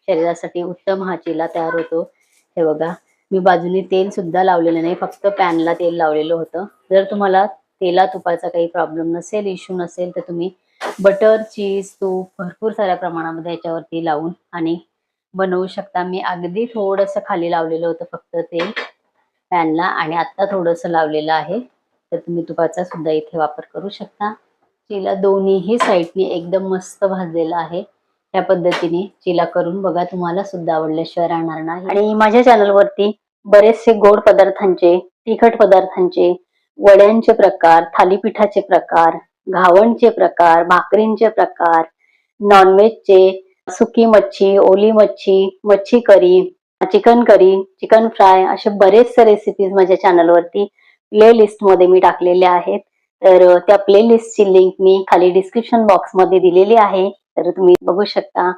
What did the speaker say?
शरीरासाठी उत्तम हा चिला तयार होतो। हे बघा, मी बाजूने तेल सुद्धा लावलेलं नाही, फक्त पॅनला तेल लावलेलं होतं। जर तुम्हाला तेला तुपाचा काही प्रॉब्लेम नसेल, इश्यू नसेल, तर तुम्ही बटर, चीज, तूप भरपूर साऱ्या प्रमाणामध्ये याच्यावरती लावून आणि बनवू शकता। मी अगदी थोडंसं खाली लावलेलं होतं फक्त तेल पॅनला आणि आता थोडंसं लावलेलं आहे, तर तुम्ही तुपाचा सुद्धा इथे वापर करू शकता। चिला दोन्हीही साईडनी एकदम मस्त भाजलेला आहे। त्या पद्धतीने चिला करून बघा, तुम्हाला सुद्धा आवडल्याशिवाय राहणार नाही। आणि माझ्या चॅनलवरती बरेचसे गोड पदार्थांचे, तिखट पदार्थांचे, वड्यांचे प्रकार, थालीपीठाचे प्रकार, घावणचे प्रकार, भाकरींचे प्रकार, नॉनव्हेजचे, सुकी मच्छी, ओली मच्छी, मच्छी करी, चिकन करी, चिकन फ्राय असे बरेचसे रेसिपीज माझ्या चॅनलवरती प्लेलिस्ट मध्ये मी टाकलेल्या आहेत। तर त्या प्लेलिस्टची लिंक मी खाली डिस्क्रिप्शन बॉक्स मध्ये दिलेली आहे, तर तुम्ही बघू शकता।